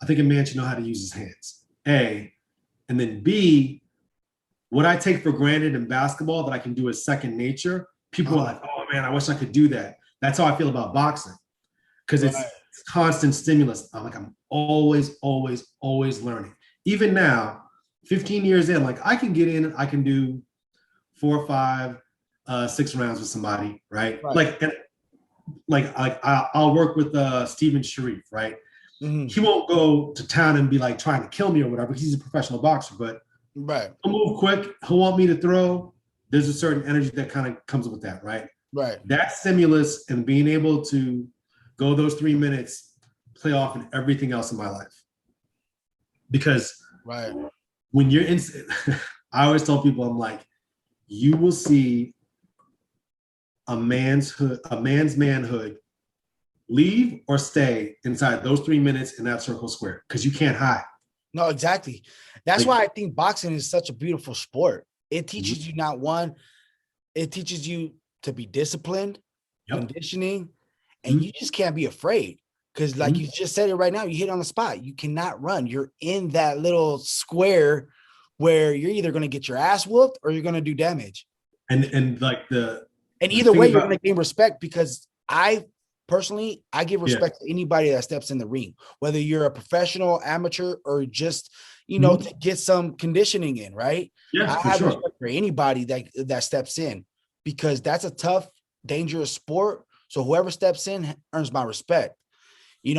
I think a man should know how to use his hands. A, and then B, what I take for granted in basketball that I can do as second nature. People are like, oh man, I wish I could do that. That's how I feel about boxing because it's constant stimulus. I'm always, always, always learning. Even now, 15 years in, like I can get in, I can do 4, 5, 6 rounds with somebody, right? I'll work with Steven Sharif, right? Mm-hmm. He won't go to town and be like trying to kill me or whatever. He's a professional boxer, but he'll move quick. He'll want me to throw. There's a certain energy that kind of comes with that, right? Right. That stimulus and being able to go those 3 minutes play off in everything else in my life. Because when you're in, I always tell people, I'm like, you will see a man's manhood leave or stay inside those 3 minutes in that circle square because you can't hide. No, exactly. That's why I think boxing is such a beautiful sport. It teaches you it teaches you to be disciplined, conditioning, and you just can't be afraid. Because like you just said it right now, you hit on the spot. You cannot run. You're in that little square where you're either going to get your ass whooped or you're going to do damage. And either way, you're going to gain respect because I give respect to anybody that steps in the ring, whether you're a professional, amateur, or just, to get some conditioning in, right? Yeah, I have respect for anybody that steps in because that's a tough, dangerous sport. So whoever steps in earns my respect. You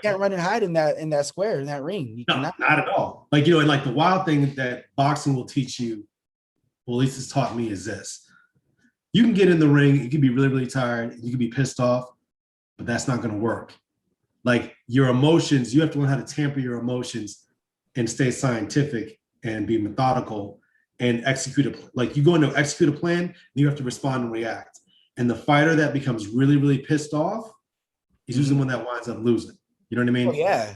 can't run and hide in that square, in that ring. You cannot. Not at all. And the wild thing that boxing will teach you, well, at least it's taught me, is this. You can get in the ring, you can be really, really tired, you can be pissed off, but that's not going to work. Like your emotions, you have to learn how to tamper your emotions and stay scientific and be methodical and execute you go into execute a plan, and you have to respond and react. And the fighter that becomes really, really pissed off is usually the one that winds up losing. You know what I mean? Oh, yeah.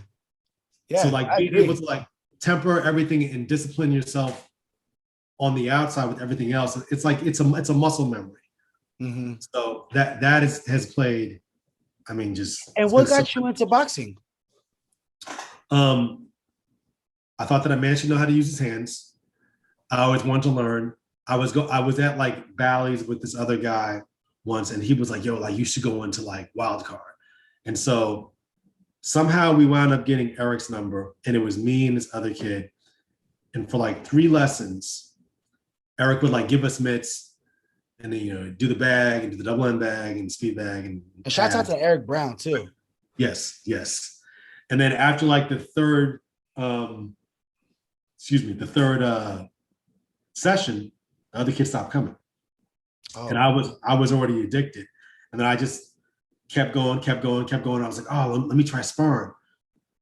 Yeah. So being able to temper everything and discipline yourself on the outside with everything else, it's a muscle memory. Mm-hmm. So that has played. And what got you into boxing? I thought that a man should know how to use his hands. I always wanted to learn. I was at Bally's with this other guy once, and he was like, "Yo, you should go into wild card." And so somehow we wound up getting Eric's number, and it was me and this other kid. And for 3 lessons, Eric would give us mitts, and then do the bag and do the double end bag and speed bag and shout out to Eric Brown too. Yes. And then after the third session, the other kid stopped coming. And I was already addicted. And then I just kept going. I was like, oh, let me try sparring.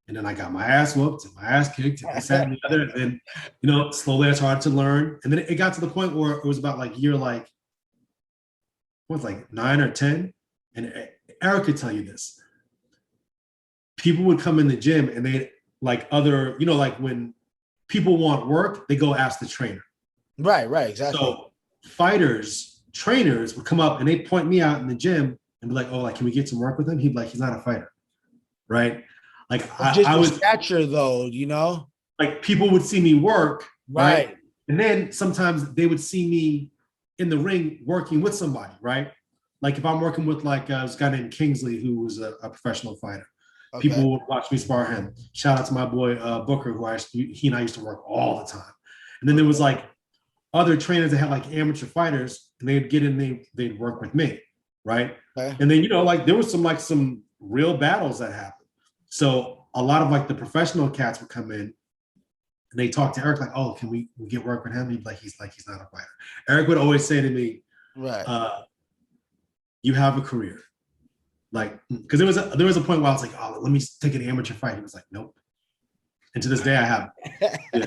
And then I got my ass whooped and my ass kicked and this, that, and the other. And then, slowly I started to learn. And then it got to the point where it was about year 9 or 10. And Eric could tell you this. People would come in the gym and they when people want work, they go ask the trainer. Right, exactly. So trainers would come up and they'd point me out in the gym and be like, oh, can we get some work with him? He'd be like, he's not a fighter. Right? I was stature though, people would see me work. Right. And then sometimes they would see me in the ring working with somebody, right? If I'm working with this guy named Kingsley, who was a professional fighter. Okay. People would watch me spar him. Shout out to my boy Booker, he and I used to work all the time. And then there was other trainers that had amateur fighters, and they'd get in, they'd work with me, right? Okay. And then there was some real battles that happened. So a lot of the professional cats would come in, and they talk to Eric oh, can we get work with him? He'd be he's not a fighter. Eric would always say to me, right, you have a career. Because there was a point where I was like, oh, let me take an amateur fight. He was like, nope. And to this day, I have. Yeah.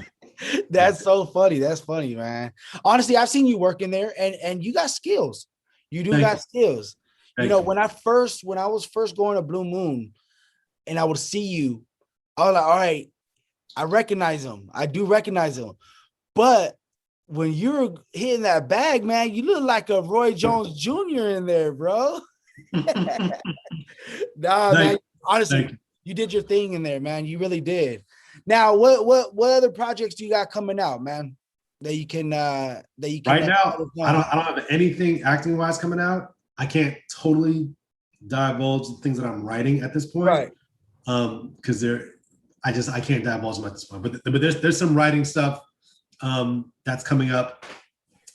That's so funny. That's funny, man. Honestly, I've seen you working there, and you got skills. You do got skills. When I was first going to Blue Moon, and I would see you, I was like, all right, I recognize him. I do recognize him. But when you're hitting that bag, man, you look like a Roy Jones Jr. in there, bro. Man, honestly, You did your thing in there, man. You really did. Now, what other projects do you got coming out, man? That you can right now, I don't have anything acting wise coming out. I can't totally divulge the things that I'm writing at this point. Right. Because I can't divulge them at this point. But there's some writing stuff that's coming up.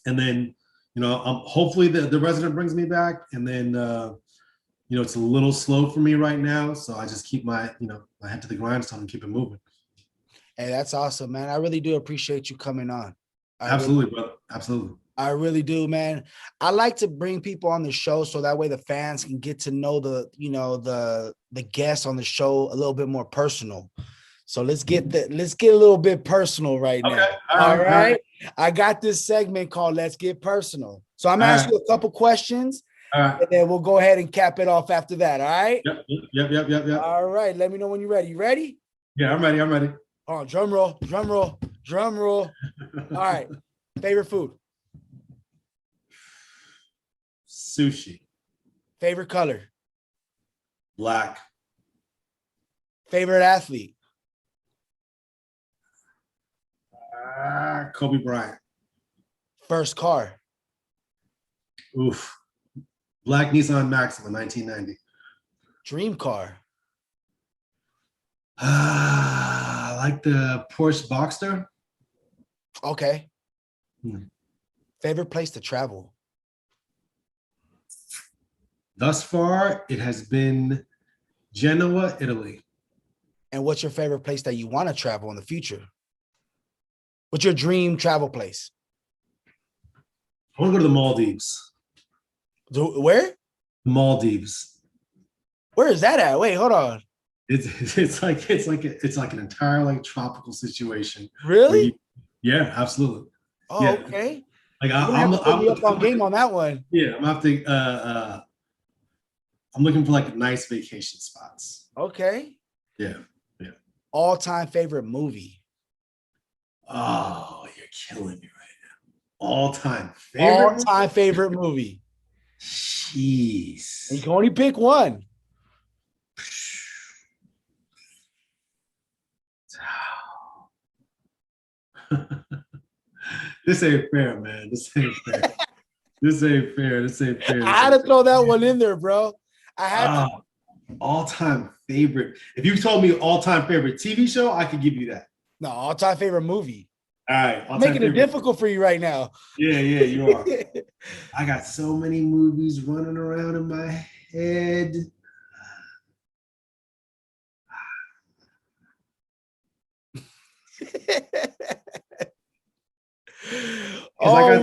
And then, hopefully the Resident brings me back. And then it's a little slow for me right now. So I just keep my head to the grindstone and keep it moving. Hey, that's awesome, man. I really do appreciate you coming on. Absolutely, brother. Absolutely. I really do, man. I like to bring people on the show so that way the fans can get to know the guests on the show a little bit more personal. So let's get a little bit personal right now. All right. I got this segment called Let's Get Personal. So I'm asking you a couple questions. All right. And then we'll go ahead and cap it off after that. All right. Yep. All right. Let me know when you're ready. You ready? Yeah, I'm ready. Oh, drum roll. All right. Favorite food? Sushi. Favorite color? Black. Favorite athlete? Kobe Bryant. First car? Oof. Black Nissan Maxima, 1990. Dream car? I like the Porsche Boxster. Okay. Favorite place to travel? Thus far, it has been Genoa, Italy. And what's your favorite place that you want to travel in the future? What's your dream travel place? I want to go to the Maldives. Where? The Maldives. Where is that at? Wait, hold on. It's like an entire like tropical situation. Really? Yeah, absolutely. Oh, yeah. Okay. Like I'm up on game on that one. Yeah, I'm looking for like nice vacation spots. Okay. Yeah. All-time favorite movie? Oh, you're killing me right now. All-time favorite movie. Jeez. You can only pick one. This ain't fair, man. This ain't fair. I had to throw that one in there, bro. I had to. All-time favorite. If you told me all-time favorite TV show, I could give you that. No, all-time favorite movie. All right. I'm making it difficult for you right now. Yeah, you are. I got so many movies running around in my head.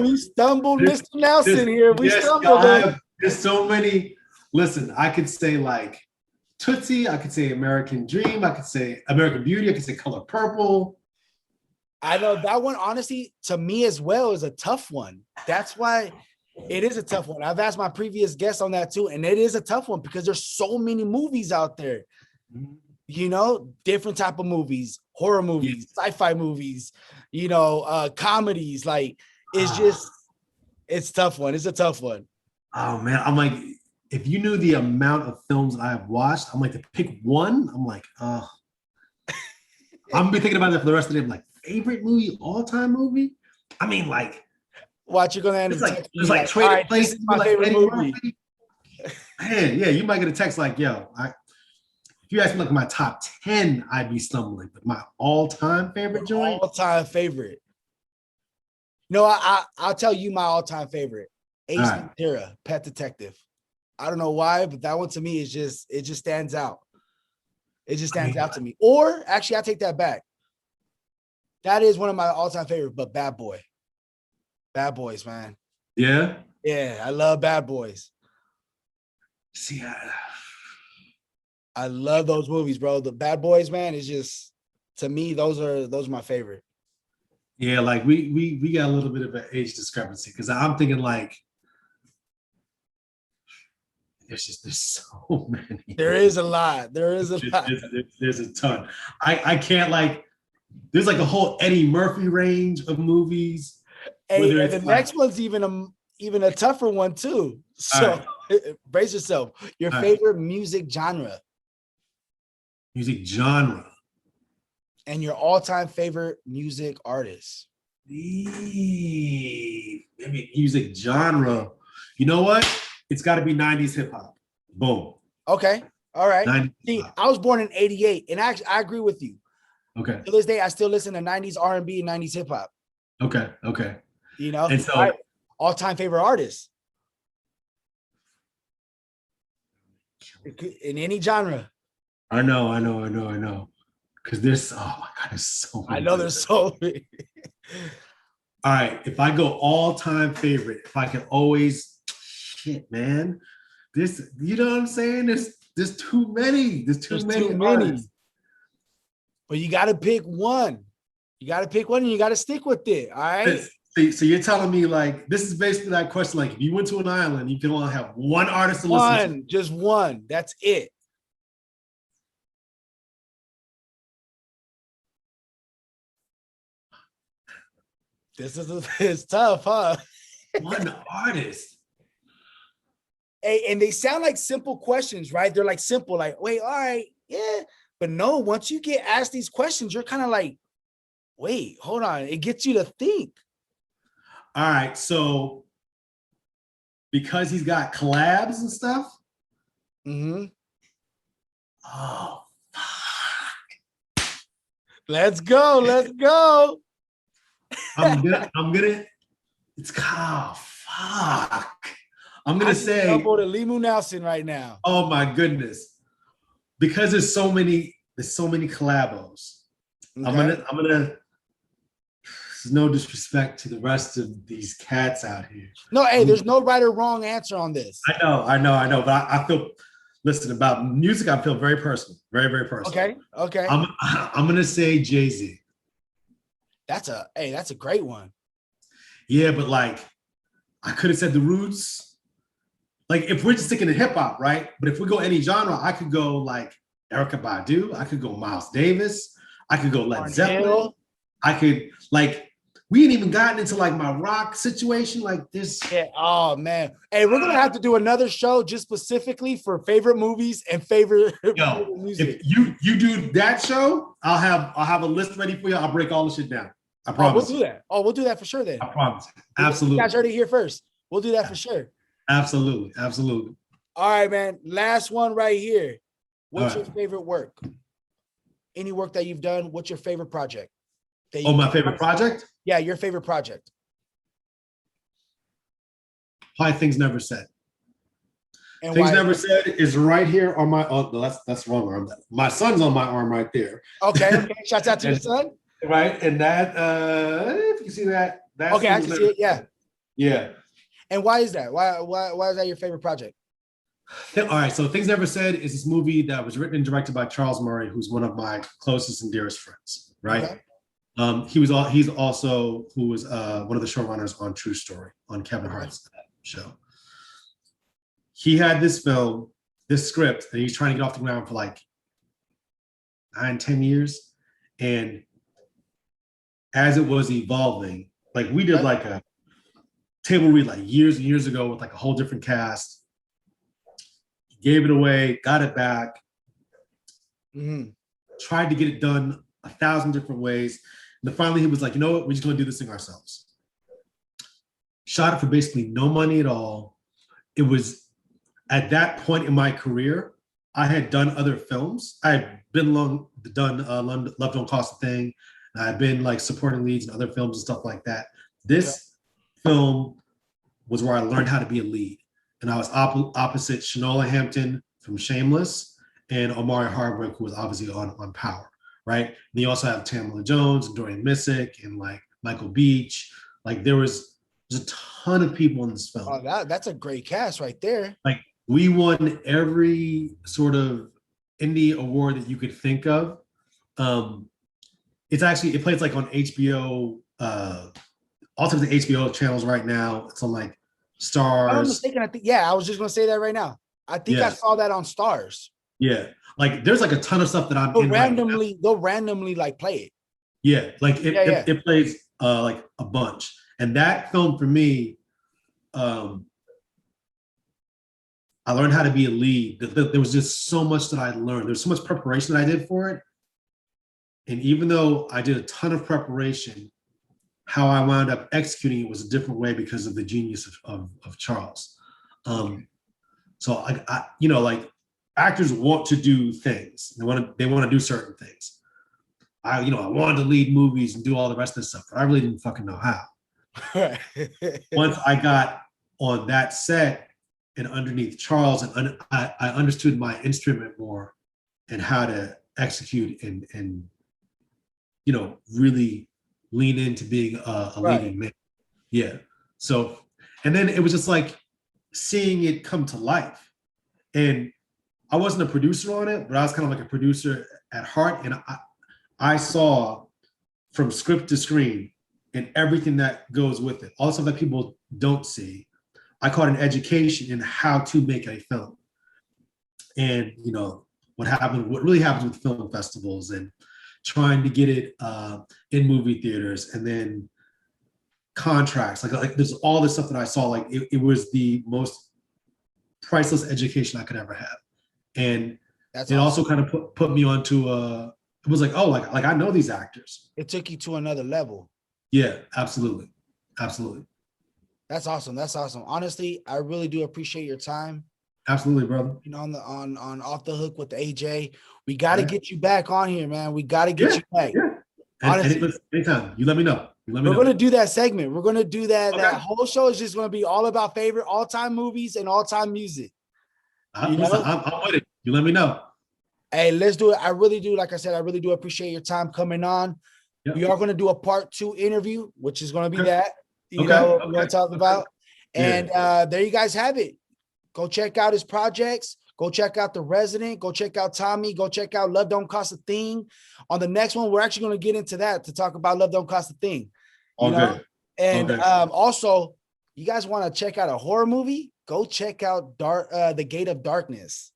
We stumbled, Mr. Nelson here. We stumbled. There's so many. Listen, I could say like Tootsie. I could say American Dream. I could say American Beauty. I could say Color Purple. I know that one, honestly, to me as well, is a tough one. That's why it is a tough one. I've asked my previous guests on that too, and it is a tough one because there's so many movies out there. Different type of movies, horror movies, sci-fi movies, comedies. Like it's a tough one. It's a tough one. Oh man, I'm like, if you knew the amount of films I have watched, I'm like, to pick one, I'm like, I'm gonna be thinking about that for the rest of the day. I'm like, favorite movie, all-time movie? I mean, like, what you're gonna end up it's like Trading Places, my favorite movie. Man, yeah, you might get a text like, yo, if you ask me like my top 10, I'd be stumbling. But my all-time favorite joint? All-time favorite. No, I'll tell you my all-time favorite. Ace Ventura, Pet Detective. I don't know why, but that one to me it just stands out. It just stands out to me. Or actually, I take that back. That is one of my all-time favorites, but Bad Boy. Bad Boys, man. Yeah? Yeah, I love Bad Boys. See, I love those movies, bro. The Bad Boys, man, is just, to me, those are my favorite. Yeah, like we got a little bit of an age discrepancy because I'm thinking like there's so many. There is a lot. There's a ton. I can't like. There's like a whole Eddie Murphy range of movies. Hey, and the next one's even a tougher one too. So brace yourself. Your favorite music genre? Music genre. And your all-time favorite music artist. Maybe music genre. You know what? It's got to be 90s hip hop. Boom. Okay. All right. 90s See, hip-hop. I was born in 88, and I agree with you. Okay. To this day, I still listen to 90s R&B and 90s hip hop. Okay. Okay. You know, And so all-time favorite artist in any genre. I know. Because there's, oh my God, there's so many. I know there's so many. All right. If I go all-time favorite, if I can always, shit, man. This, you know what I'm saying? There's too many. There's too many artists. But you got to pick one. You got to pick one and you got to stick with it. All right. So you're telling me like this is basically that question. Like if you went to an island, you can only have one artist to listen to. Just one. That's it. It's tough, huh? One artist. Hey, and they sound like simple questions, right? They're like simple, like, wait, all right, yeah. But no, once you get asked these questions, you're kind of like, wait, hold on. It gets you to think. All right. So because he's got collabs and stuff. Mm-hmm. Oh, fuck. Let's go. Let's go. I'm gonna, it's fuck. I'm gonna say double to Elimu Nelson right now. Oh my goodness. Because there's so many collabos. Okay. I'm gonna there's no disrespect to the rest of these cats out here. No, hey, there's no right or wrong answer on this. I know, but I feel, listen, about music, I feel very personal, very, very personal. Okay. I'm gonna say Jay-Z. That's a great one. Yeah, but like I could have said the Roots. Like if we're just sticking to hip hop, right? But if we go any genre, I could go like Erykah Badu, I could go Miles Davis, I could go Led Zeppelin. I could like, we ain't even gotten into like my rock situation like this. Yeah. Oh man. Hey, we're gonna have to do another show just specifically for favorite movies and favorite music. If you do that show, I'll have a list ready for you. I'll break all the shit down. I promise. We'll do that. We'll do that for sure then. I promise. Absolutely. You guys heard it here first. We'll do that for sure. Absolutely. All right, man. Last one right here. What's your favorite work? Any work that you've done? What's your favorite project? My favorite project? Yeah, your favorite project. Probably Things Never Said. And Things Never Said is right here on my. Oh, that's the wrong arm. My son's on my arm right there. Okay. Shouts out to your son. Right, and that if you see that. Okay, I can see it. Yeah. Yeah. And why is that? Why is that your favorite project? All right, so Things Never Said is this movie that was written and directed by Charles Murray, who's one of my closest and dearest friends. Right. Okay. He's also who was one of the showrunners on True Story on Kevin Hart's show. He had this script, and he's trying to get off the ground for like 9-10 years. And as it was evolving, like we did like a table read like years and years ago with like a whole different cast. He gave it away, got it back, tried to get it done 1,000 different ways. And then finally he was like, you know what, we're just gonna do this thing ourselves. Shot it for basically no money at all. It was at that point in my career, I had done other films. I had been done Love Don't Cost a Thing. I've been like supporting leads in other films and stuff like that. This film was where I learned how to be a lead. And I was opposite Shanola Hampton from Shameless and Omari Hardwick, who was obviously on Power, right? And you also have Tamala Jones and Dorian Missick and like Michael Beach. Like there's a ton of people in this film. Oh, that's a great cast right there. Like we won every sort of indie award that you could think of. It plays like on HBO, all types of HBO channels right now. It's on like Stars. If I'm mistaken, I was just gonna say that right now. I think I saw that on Stars. Yeah, like there's like a ton of stuff that I'm they'll randomly like play it. Yeah, like it plays like a bunch. And that film for me, I I learned how to be a lead. There was just so much that I learned. There's so much preparation that I did for it. And even though I did a ton of preparation, how I wound up executing it was a different way because of the genius of Charles. So like actors want to do things. They want to do certain things. I wanted to lead movies and do all the rest of this stuff, but I really didn't fucking know how. Once I got on that set and underneath Charles, and I understood my instrument more and how to execute and really lean into being a leading man. Yeah. So, and then it was just like seeing it come to life. And I wasn't a producer on it, but I was kind of like a producer at heart. And I saw from script to screen and everything that goes with it, all the stuff that people don't see. I caught an education in how to make a film. And, what really happens with film festivals and trying to get it in movie theaters, and then contracts. Like there's all this stuff that I saw. Like it was the most priceless education I could ever have. And it also kind of put me onto it was like, oh, like I know these actors. It took you to another level. Yeah, absolutely. Absolutely. That's awesome. That's awesome. Honestly, I really do appreciate your time. Absolutely, brother. On Off the Hook with Ajay. We got to get you back on here, man. We got to get you back. Yeah. Honestly, anytime. You let me know. We're going to do that segment. We're going to do that. Okay. That whole show is just going to be all about favorite all-time movies and all-time music. I'm with it. You let me know. Hey, let's do it. I really do. Like I said, I really do appreciate your time coming on. Yep. We are going to do a part 2 interview, which is going to be that, we're going to talk about. And there you guys have it. Go check out his projects. Go check out The Resident. Go check out Tommy. Go check out Love Don't Cost a Thing. On the next one, we're actually going to get into that to talk about Love Don't Cost a Thing. And also, you guys want to check out a horror movie? Go check out The Gate of Darkness.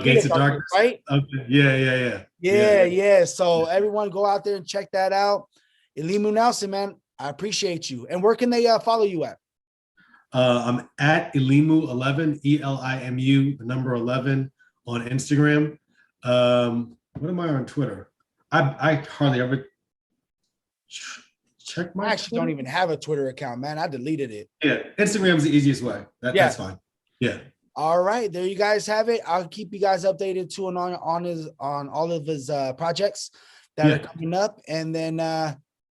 Gates of Darkness, right? Okay. Yeah. So everyone go out there and check that out. Elimu Nelson, man, I appreciate you. And where can they follow you at? I'm at Elimu11, ELIMU, the number 11 on Instagram. What am I on Twitter? I hardly ever check my. I actually don't even have a Twitter account, man. I deleted it. Yeah, Instagram's the easiest way. That's fine. Yeah. All right, there you guys have it. I'll keep you guys updated too on all of his projects that are coming up, and then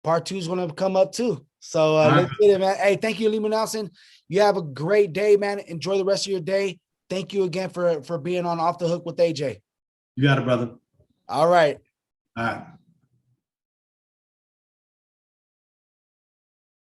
part 2 is going to come up too. So let's get it, man. Hey, thank you, Elimu Nelson. You have a great day, man. Enjoy the rest of your day. Thank you again for being on Off the Hook with Ajay. You got it, brother. All right. All right.